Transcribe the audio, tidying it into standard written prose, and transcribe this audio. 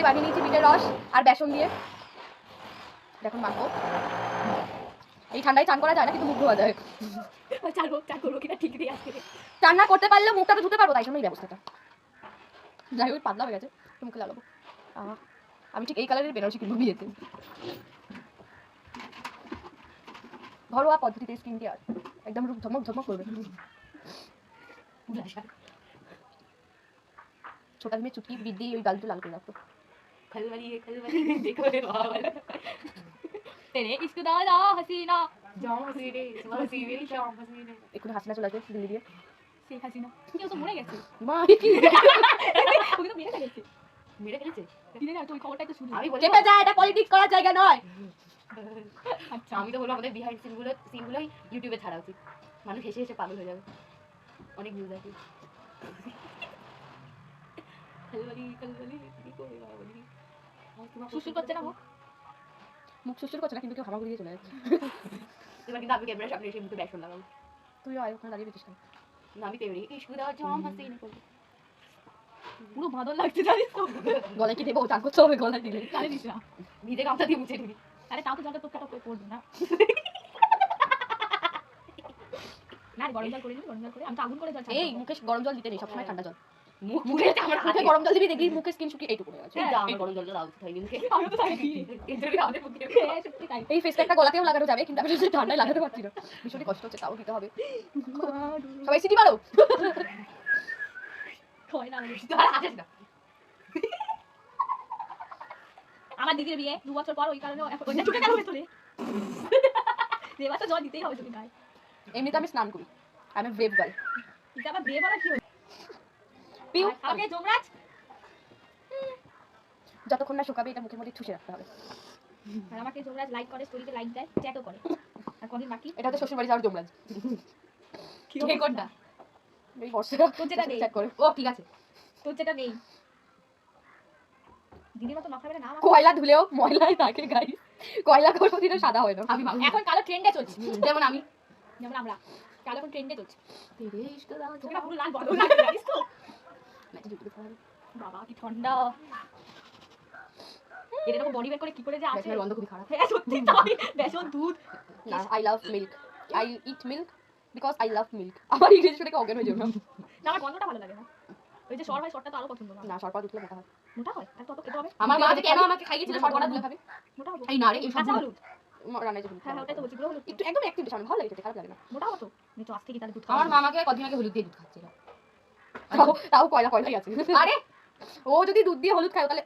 বানিয়ে নিয়েছি বিটের রস আর বেসন দিয়ে। দেখুন মাখবো। এই ঠান্ডায় চান করা যায় না, কিন্তু মুখ ধোয়া যায়। চান করবো কিনা ঠিক দিয়ে আজকে চান না করতে পারলে মুখটা তো ধুতে পারবো, তাই জন্য এই ব্যবস্থাটা। যাই হোক, পাতলা হয়ে গেছে, মুখে লাগাবো। আমি ঠিক এই কালারের বেনারসি কিনবো বিয়েতে। ঘরোয়া পদ্ধতিতে স্কিন কেয়ার, একদম রূপ ঝকমক ঝকমক করবে। ছোটা ভীমের চুটকি বিট দিয়ে ওই গালটা লাল করে রাখতো। देखो रे बाबा तेरे इश्क दादा हसीना जाम हसीने हसीने जाम हसीने একটু হাসিনা চলে আসবে দিল্লি দিয়ে। শেখ হাসিনা কেউ তো মরে গেছে মা কি ওকে তো মেরে ফেলেছে কি জানি তুই খবরটা একটু শুনি আমি বলি চেপে যা, এটা পলিটিক্স করার জায়গা নয়। আচ্ছা আমি তো বলবো আমাদের বিহাইন্ড সিনগুলোই ইউটিউবে ছাড়া উচিত, মানুষ হেসে হেসে পাগল হয়ে যাবে, অনেক ভিউজ আছে। সুসুর করছে না মুখ সুসুর করছে না, কিন্তু কেউ হামাগুড়ি দিয়ে চলে যাচ্ছে। এবার কিন্তু আমি ক্যামেরার সামনে এসে মুখে বেসন লাগাবো। তুইও আয়, ওখানে দাঁড়িয়ে পেছিস কেন? না আমি তেমনি ইশক দাও জাম হাসিনে করবো। পুরো বাদল লাগছে জানিস তো, গলায় কি দেবো? চান করতে হবে, গলায় দিলে তাহলে দিস না, ভিজে গামছা দিয়ে মুছে দিবি। আরে তাও তো জলটা তোরটা পড়বি না। না গরম জল করে দিবি, গরম জল করে আমি তো আগুন করে জল এই মুখে গরম জল দিতে নেই, সবসময় ঠান্ডা জল। মুখে আমার মুখে গরম জল দিবি, দেখবি মুখে স্কিন শুকিয়ে এইটুকু হয়ে গেছে। আমার গরম জলটা দাও তাই মুখে আমি তো জানি এই জন্য আমাদের মুখে সত্যি তাই এই ফেস প্যাকটা গলাতেও লাগানো যাবে, কিন্তু আমি যদি ঠান্ডায় লাগাতে পারছি না, ভীষণই কষ্ট হচ্ছে, তাও দিতে হবে। সবাই সিটি মারো। কই না আসিস না। আমার দিদির বিয়ে 2 বছর পর, ওই কারণে ওইটা ছুটে গেল ভেতরে। দেবা তো জল দিতেই হবে তুমি গায়ে। এমনিতে আমি স্নান করি, আমি ব্রেভ গার্ল। এটা আবার বিয়ে বলা কি হলো? পিউ ওকে যমরাজ যতক্ষণ না শুকাবে এটা মুখের মধ্যে ঠুসে রাখতে হবে। আর আমাকে যমরাজ লাইক করে, স্টোরিতে লাইক দেয়, চ্যাটও করে। আর কদিন বাকি এটা তো শ্বশুর বাড়ি যাওয়ার জমরাজ। কি কোনটা? এই বর্ষাটা তোর যেটা নেই। চ্যাট করে। ও ঠিক আছে, তোর যেটা নেই। দিদির মতো মাথা বেড়ে না কয়লা ধুলেও ময়লায় থাকে গাই, কয়লা কোনোদিনও সাদা হয় না। আমি এখন কালো ট্রেন্ডে চলছে, যেমন আমি, যেমন আমরা কালো এখন ট্রেন্ডে চলছে। তেরে ইশক দাও তোকে না পুরো লাল বদল লাগে জানিস তো। বাবা কি ঠান্ডা, এটা এরকম বডি বের করে কি করে যে আসে। বেসনের গন্ধ খুবই খারাপ। হ্যাঁ সত্যি তাই, বেসন দুধ। না, I love milk, I eat milk because I love milk. আমার ইংরেজি শুনে অজ্ঞান হয়ে যাবে না। না আমার গন্ধটা ভালো লাগে না, ওই যে সর হয়, সরটা তো আরো পছন্দ না। না, সরপা উঠলে মোটা হয়। মোটা হয় তাহলে তো খেতে হবে। আমার মা কেন আমাকে খাইয়েছিল সরপা দুধ খাবে। মোটা হবে এই না রে, এই সব কাঁচা হলুদ। রান্নায় যে হলুদ হ্যাঁ ওটাই তো বলছি, পুরো হলুদ একটু একদম অ্যাক্টিভ সামনে ভালো লাগে, খেতে খারাপ লাগে না। মোটা হতো। নিচে আজ থেকে তাহলে দুধ আমার মা আমাকে কদিন আগে হলুদ দিয়ে দুধ খাচ্ছিল। তাও কয়লা কয়লাই আছে। আরে ও যদি দুধ দিয়ে হলুদ খায় তাহলে